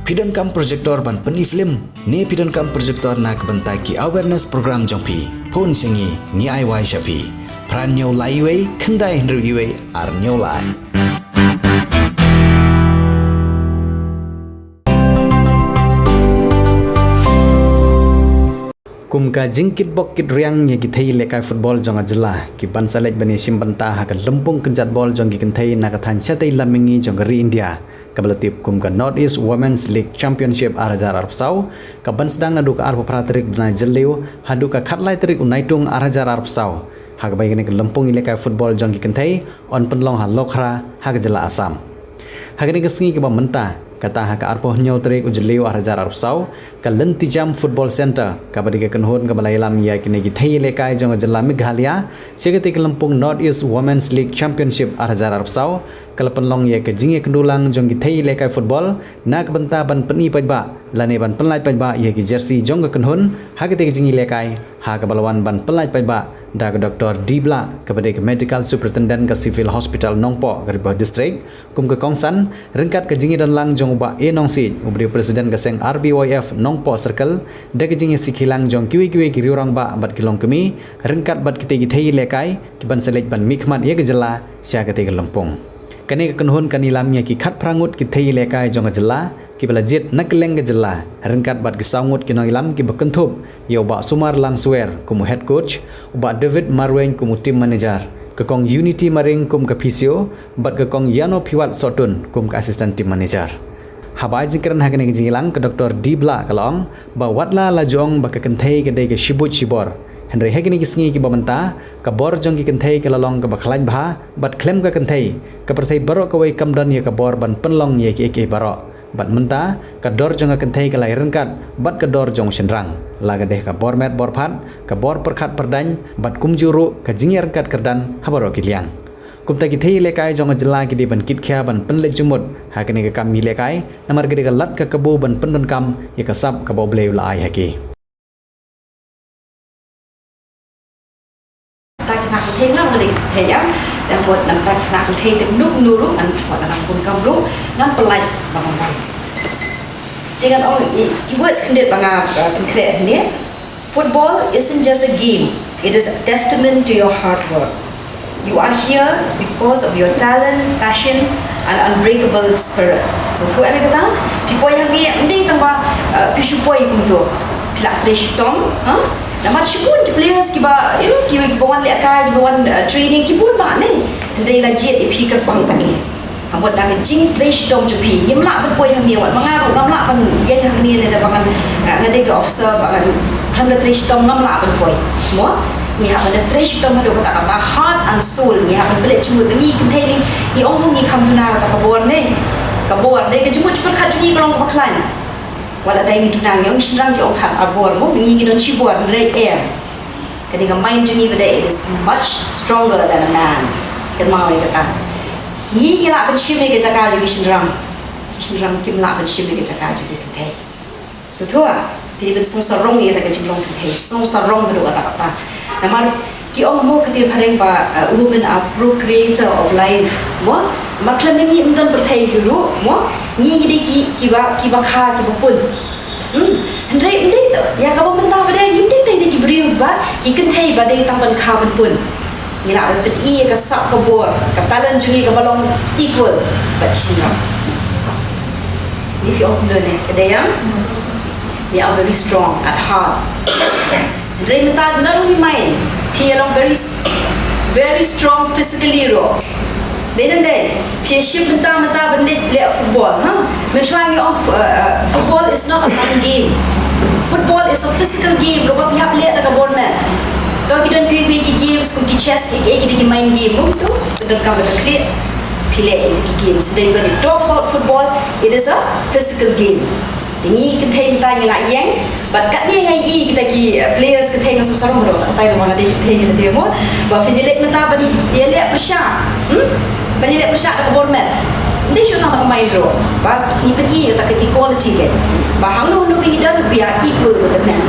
Pidon kam projector ban peni film ne pidon kam projector nak bentai ki awareness program jompi phone singi ni ai wai shapi pran nyau lai wei khandai hndru wei ar nyau lai kum ka jingkit bok kit riang ye ki thei lekai football jonga jila ki bansalek bani simbanta ha ka lempung kenjat ball jong ki thei na ka than chatai lamingi jong ri India kabalatip kum ka North East Women's League Championship arajar arab sau ka bansdang na du ka arba pratrik bna jelleu hadu ka khatlai trik unaitung arajar arab sau ha ka baigene ka lempung lekai football jong ki thei on penlong ha lokhra ha ka jila Assam ha ka ni ka singi ka menta kata ha ka arpoh nyau trik ujleu arajar arab sau ka lentijam football center ka badi ka kanhon ka balailam ya kini ki thei lekai jong jilla Meghalaya segati ka lempung North East Women's League Championship arajar arab sau kalapan long ya ke jinge kendulang jong ki thei lekai football nak benta ban peni pajba lane ban penlai pajba ya ki jersey jong ka kanhon ha ka te jingi lekai ha ka balawan ban penlai pajba da ka Dr. Dibla kepada ke Medical Superintendent ke Civil Hospital Nongpo Garibah District kum ke Kongsan rengkat ke jingi dan lang jong uba e nongsi ubri Presiden ke Seng RBYF Nongpo Circle da ke jingi sikilang jong kiwi-kiwi ki riurang ba bat kilong kemi rengkat bat kite ki thei lekai ki ban selek ban mikmat ye ke jela sia ke te ke lempung kane ka kanhon kanilamnya ki khat prangut ki thei lekai jong jela ki bala jet nakleng ke jela rengkat bat ki saungut ki noilam ki bakentup yo ba Sumar Lang Swer kumu head coach uba David Marwen kumu team manager ke kong Unity Maring kum ke physio bat ke kong Yano Phiwat Sotun kum ke assistant team manager habai jingkran hakane ke jingilang ke Dr. Dibla kalong ba watla la jong ba ke kenthei ke dei ke shibut shibor henry hekini ki singi ki bamanta ka bor jong ki kenthei ke lalong ke bakhlain bha bat klem ka kenthei ka perthei baro ka wei kamdan ye ka bor ban penlong ye ki eke baro bat menta ka dor jong ka kenthei ke lai rengkat bat ka dor jong senrang laga deh ka bor met bor phat ka bor perkhat perdany bat kumjuru ka jingi rengkat kerdan habaro ki liang kumta ki thei lekai jong jela ki di ban kit khya ban penle jumut hakani ka kam mi lekai namar ki ka lat ka kabu ban pendon kam ye ka sap ka bobleu la ai haki thei ngang ni thei ya dan buat nam ta nak thei te nuk nuru an buat nam pun kam ru ngan pelai bang dengan orang keywords kendet banga konkret ni football isn't just a game, it is a testament to your hard work. You are here because of your talent, passion and unbreakable spirit. So tu ame kata people yang ni ndi tambah pisupoi untuk pilak trishtom nama syukun ki players ki ba ki bawan le ka ki bawan training ki pun ba ni ndai la jet ipi ka bang taki amot dak jing trash dom jupi nyimla ban poi hang ni wat mangaru gamla ban yang hang ni da bangan ngade ke officer bangan tham da trash dom gamla ban poi mo ni ha ban trash dom hadu kata kata heart and soul ni ha ban belet cemut ni kentai ni ong ni kamduna kata kabor ni ke cemut cepat khat ni kolong ka baklan wala dai ni tunang yang sirang ki ong khat abor mo ni don shibor rai air kadinga mind ni bada it is much stronger than a man kan mau kata ni gila ban shime ke jaka ju kishnram kim la ban shime ke jaka ju ke so thua pili ban song sarong ye ta ke jinglong ke song sarong ke do kata namar ki ong mo ke phareng ba women are procreator of life mo maklam ni mtan berthai dulu mo ni gidi ki ba kha ki bupun ndai to ya ka ba menta ba de ni te ki briu ba ki kan thai ba de tam ban kha ban pun ni la ban i ka sap ka bor ka talan juni ka balong equal but kisina if you open the neck dia we are very strong at heart ndai menta not only mind he along very strong physically ro then he ship menta ban le football men trying you football is not a fun game football is a physical game ka ba hap le ka bor man to ki don pi ki games ko ki chess ki ki mind game mo to don ka ba create pile ki games then when we talk about football it is a physical game ni kan thai menta ni la yang but kat ni ngai kita ki players kan thai ngasu sarong ro tai ro ngade thai ni le mo ba finilek menta ban ye le persha ban ye le persha ka bor man ndi chu na mai ro ba ni pen i ta ka equality ke ba hang no no bi dan we are equal with the men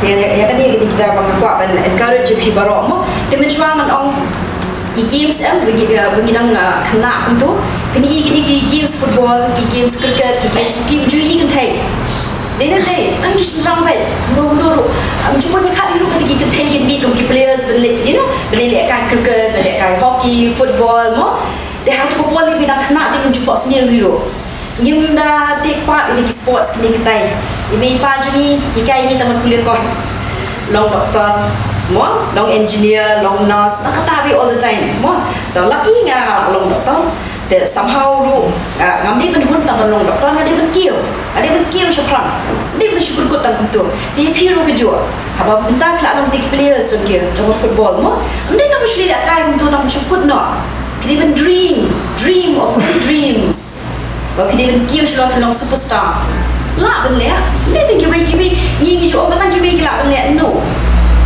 dia ya kan ni kita bang aku ban encourage pi baro mo te men chwa man ong games bagi dang kena untuk kini games football, games cricket, games jui kan thai. Dia tang serang baik, dulu cuba berkat dulu kata kita thai kan beat players beli kai cricket, beli kai hockey, football, mo. Dia hatu football ni bidang kena dengan cuba sendiri dulu. Nyum dah take part in sports kini kita. Ibu ipa juni ikai ni tamat kuliah kau. Long doktor, mo, long engineer, long nurse, nak kata all the time, mo. Dah lagi ngah long doktor. Dia somehow ru ngambil penhun tamat long doktor, ada berkiau syukur. Dia bersyukur kut tamat tu. Dia piru kejua. Apa entah kelak long tiga players sekian, cuma football, mo. Dia tak mesti dah kai tu tamat syukur no. Dia ben dream of many dreams. Bagi dia kêu cho nó superstar lạ bên lẽ nên thì kêu như chỗ mà tăng kêu lạ bên lẽ no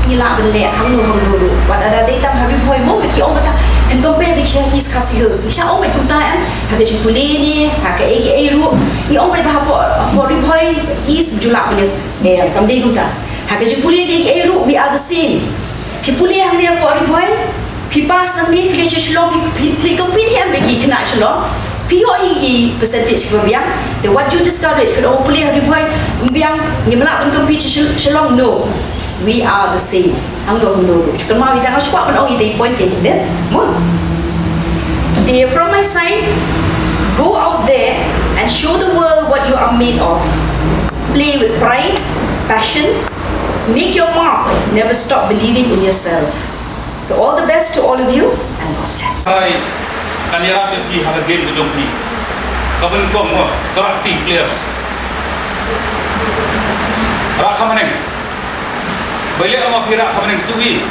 như lạ bên lẽ hang no đủ và đã đây tăng hari hồi mốt cái ông ta and compare với cái his castles cái sao ông mày cũng ta em hay cái chụp lên đi hay cái ru như ông mày bảo bỏ đi hồi is julak bên lẽ cầm đi cũng ta hay cái chụp lên đi cái ru we are the same thì pulih hang dia bỏ đi hồi thì pass nang ni fili chlong thì compete em với cái kena chlong POE percentage của biang, the what you discourage for all player di boy biang ngemlak pun competition shalong no, we are the same. Hang do. Cuma mau kita kau pun orang itu point ke kita, mon. From my side, go out there and show the world what you are made of. Play with pride, passion, make your mark. Never stop believing in yourself. So all the best to all of you and God bless. Kanira pergi haga game ke jompi. Kapan kom mo torakti players. Rakha maneng. Balik ama pira kha maneng stuwi.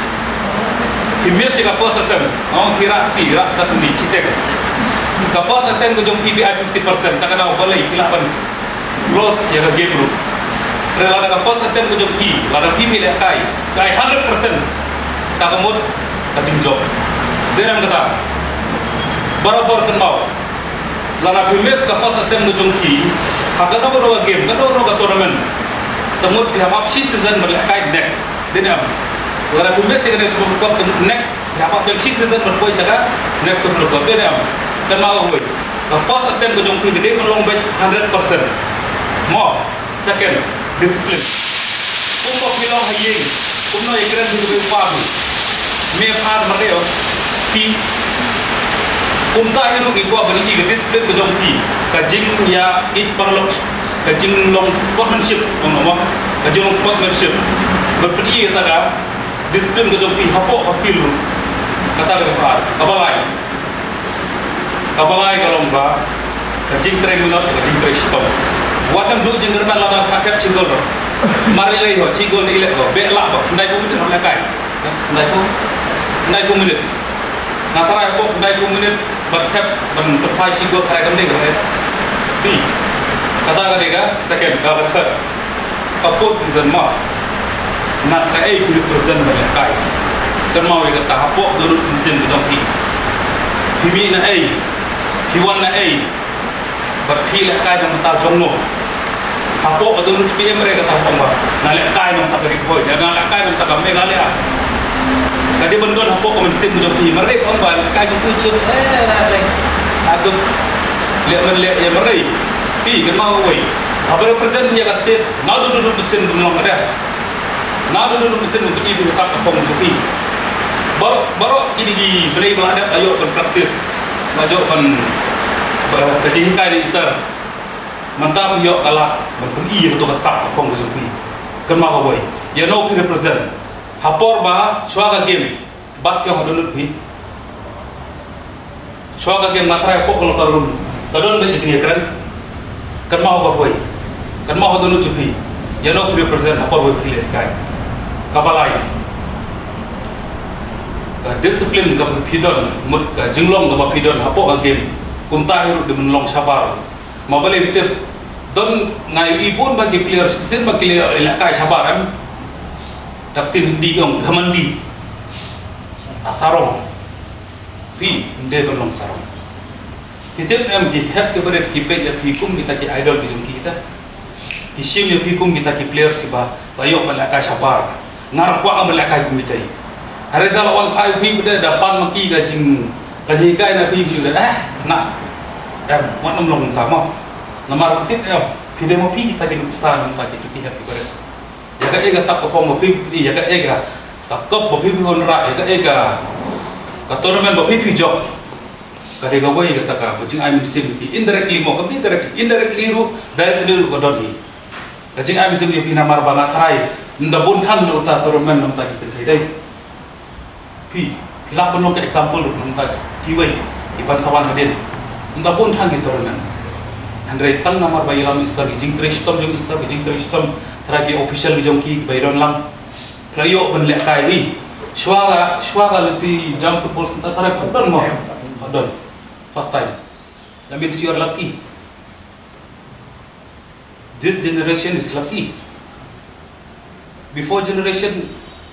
Himis jika first attempt. Ama pira ti rak tatuni citek. Ka first attempt ke jompi bi 50%. Tak ada balai pilapan. Loss ya game ru. Rela da first attempt ke jompi. Lada pipi le kai. Kai 100%. Tak kemud kating job. Deram kata barabar kenal lana bimes ka first attempt no jongki hakana ko game kado ka tournament temut pihak apsi season berlakai next denam lana bimes ke next World Cup next pihak apsi season berpoi jaga next World Cup denam kenal we ka first attempt ko jongki gede melong bet 100% mo second discipline umpo pilong hayeng umno ekran hidup pabu me phar mareo ti umta hiru ki ko bani ki discipline ko jompi kajing ya it parlok kajing long sportsmanship ono kajing long sportsmanship berpedi kata ga discipline ko jompi hapo ka feel kata ga par kabalai galomba kajing 3 minute kajing 3 stop wadam du jing german lada paket cingol mari lei ho cingol ni le ho be la ba ndai ko minute la kai ndai ko minute na tara ko ndai ko minute but have ban tepai sigo kare kam dega b kata ka dega second ka third ka fourth is ma nat ka ai represent ba kai kan mau ka ta hapo durut mesin ko jompi himi na ai hiwan na ai but phi la kai nam ta jongno hapo ka durut pi emre ka ta pamba na le kai nam ta kari boy na la kai nam ta ka megalaya kadi bendon hapo ko mesin ko jompi merep on ba kai ko pucuk aku lihat melihat ya merai pi kan mau we apa represent dia ka state na duduk mesin belum ada na duduk mesin untuk ibu sak kapong jompi baru ini di berai belada ayo berpraktis maju kan kecil kai di isar mantap yo kalat berperi untuk sak kapong jompi kan mau we ya no represent hapor ba swaga game bat yo hadun pi swaga game matra ko kalau tarun kadon be jinge kran kan mau ko boy kan mau hadun pi ya no represent hapor boy pile kai kabalai ka discipline ka pidon mut ka jinglong ka pidon hapo ka game kumta hiru de menlong sabar mabale bitir don ngai ibun bagi player sin bagi ilakai sabar am daktin hindi yung kamandi asarong pi hindi belum sarong kita em ki hat ke berat ki pej pi kum kita ki idol ki jungki kita ki sim ya pi kum kita ki player si ba bayok malakai sabar ngar kwa malakai kumitai Hari dalam awal kai pi pada depan maki gajing kai na pi nak wan long tama namar kutit pide mo pi kita di nusan ta ki tu happy bare ya ka ega sap ko mo pi ya ka ega sap kop mo pi on ra ya ka ega ka tournament mo pi job ka de ga boy ga ta ka bujing ai sim ki indirectly mo kam indirectly ru directly ru ko don ni ka jing ai sim pi namar bana thai nda bun than no ta tournament nam ta ki thai dai pi hilap penuh ke example ru nam ta ki wai iban sawan hadin nda bun than ki tournament Andre tang namar bayiram isar jing tristom jong isar jing tristom tragi official jong ki bayron lang playo ban le kai wi shwaga leti jam football center thare padon mo padon first time that means you are lucky. This generation is lucky. Before generation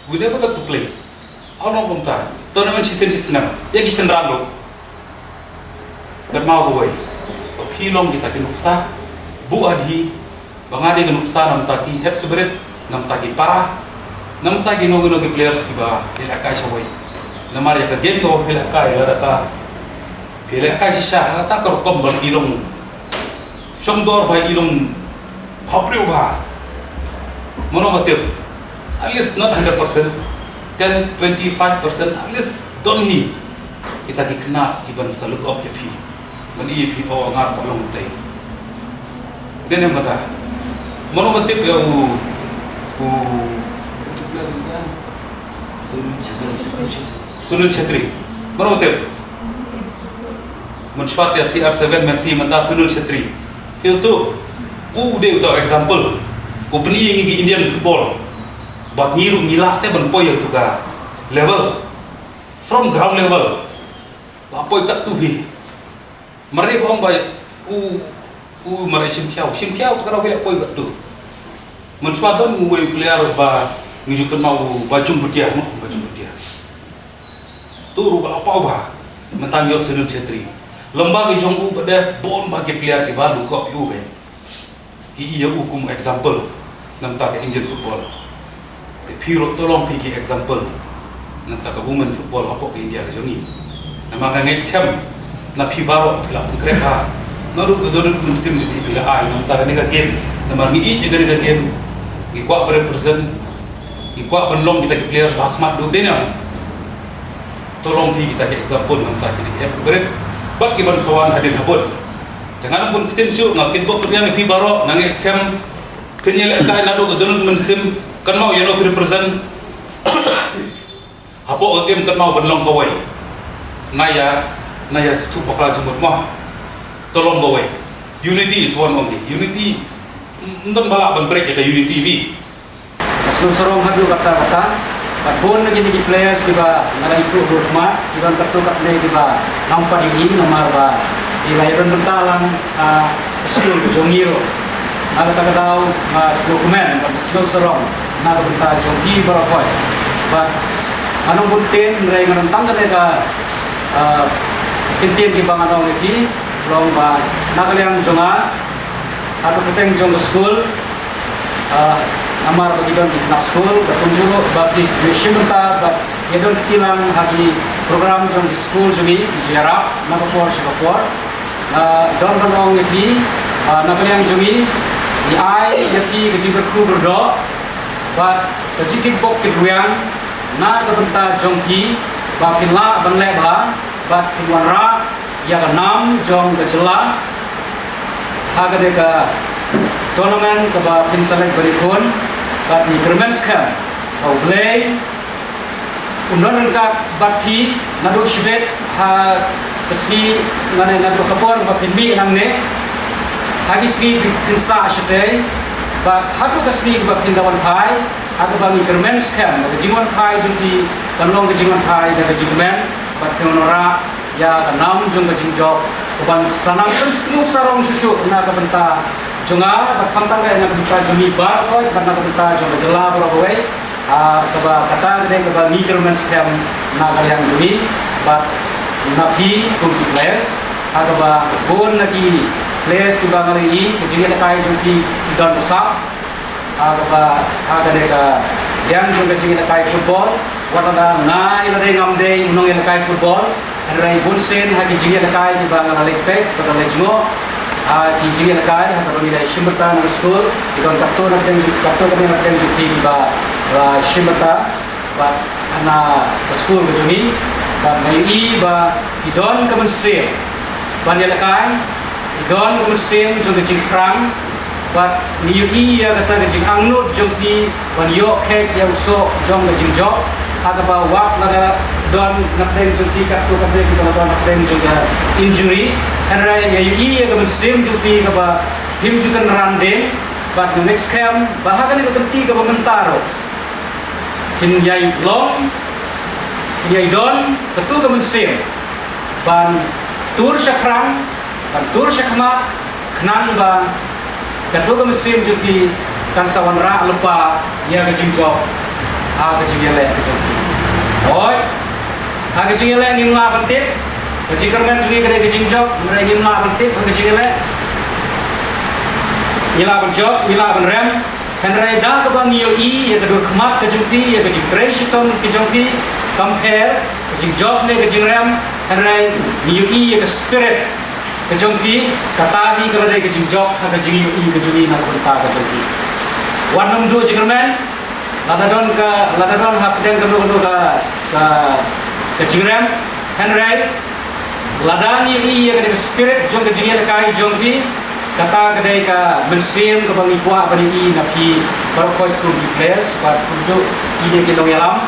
we never got to play. How long kumta tournament season ya kishan ralo karma go boy hilong kita kinuksa bu adhi bangade kinuksa nam taki hep keberet nam taki parah nam taki no players kiba pela kai sawai namar ya ka game ko pela kai la ta pela kai sisa ta kor kom bal ilong somdor bhai ilong hopreu ba mono matep at least not 100% 10-25% at least don't he kita kena kiban saluk op happy mani pi o ngar ko long tay dene mata mono matip ya Sunil Chetri mono matip menshwat ya CR7 Messi mata Sunil Chetri itu de to example ko pni ngi Indian football bat ngiru ngila te ban poy tu ka level from ground level la poy kat tu bi mari bong bay mari sim khiao kara wele poi batu menswadon ngwe player ba ngijukan mau bajum budia tu ba apa ba mentang yo Sunil Chetri lembag jong u bade bon bagi player di balu kop yu ben ki iya hukum example nam ta Indian football the pure tolong pigi example nam ta women football apa ke India ke joni nama ngai scam na pi baro pila pungkrepa naru dodo musim ju pila ai nam ta ga game namar ni i ga game gi kwa represent gi kwa banlong kita ke players ba khmat do dena tolong pi kita ke example nam ta ki heb beret bat ki ban sawan hadin habot dengan pun ketim syu ngakin bok yang pi baro ngai scam kenyel ka na do dodo musim kan mau yano represent hapo game kan mau banlong kawai naya situ bakal jemput mah tolong bawa unity is one only unity nonton balak ban break ada unity bi Asal serong hadu kata-kata bon lagi di players kiba ngala itu rumah kiba kartu kat ne kiba nampak di nomor ba di lahiran bentalang skill jongiro ada kata-kata slokumen asal serong na benta jongi barakoy but anong buntin ray ngarantang ka tintin ki bang ano lagi long ba nakaliang jonga atau keteng jong school amar bagi don di school bertunjuk bagi tuition ta ba yedon kitilang hagi program jong di school jumi ziarah nakapor sikapor don don lagi nakaliang jongi di ai yaki keji berkru berdo ba keji kickbox kiduyang na kabenta jongki ba pinla banle ba bat pinwara ya kanam jong kejela haga deka tournament ke ba pinsalek berikun bat ni kermens kan au play unon ka bat pi nadu shibet ha keski ngane nadu kapor ba pinmi namne hagi ski pinsa shite ba hadu keski ba pindawan pai aga ba ni kermens kan ba jingwan pai jumpi kanlong ke jingwan pai da jingmen bat penora ya kanam jong gajing job ban sanam kan snu sarong susu na ka benta jonga bat khamtang ga na benta jumi bar ko bat na benta jong jela bro boy ka ba kata de ka ba measurement scam na ka yang jumi bat na pi kum ki players aga ba bon na ki players ki ba ngari ke jing na kai jong ki don sa aga ba aga de ka yang jong gajing na kai football wadada ngai lade ngamde unong elekai football rai bunsen hagi jingi elekai di bang alekpek pada lejmo ki jingi elekai hata bagi dai shimbata na school ikon kapto na den juti di ba shimbata ba ana school bujuni ba ngai ba idon kemensil ban elekai idon kemensil jong jing krang but niu ya kata jing angnut jong pi ban yo kek yang so jong jing job ada ba wak laga don nakden jong pi kat tu kadre kita don nakden jong injury and rai ya ya ka sim jong pi ka ba him jukan rande but the next camp bahagan ka kenti ka mentaro hin yai long yai don ketu ka sim ban tur sakrang ban tur sakma knan ba ketu ka sim jong pi kan sawan ra lepa ya ka jing job ke jingele ke jong oi ke jingele ngim la pentit ke jingkermen jugi ke jing job mere ngim la pentit ke jingele ngila ben job ngila ben rem henrai da ke bang yo I ya ke dur khmat ke jong pi ya ke jing tre shitom ke jong pi compare ke jing job ne ke jing rem henrai yo I ya ke spirit ke jong pi katahi ke re ke jing job ke jing yo I ke juli na ke ta ke jong pi wanam do jingkermen ladadon hak den kanu ke jingrem henrai ladani I ya ke spirit jong ke jingel kai jong pi kata kedai ka mensim ke bangi kwa bani I na pi barokoi ku di players bat kunjuk ide ke long yalam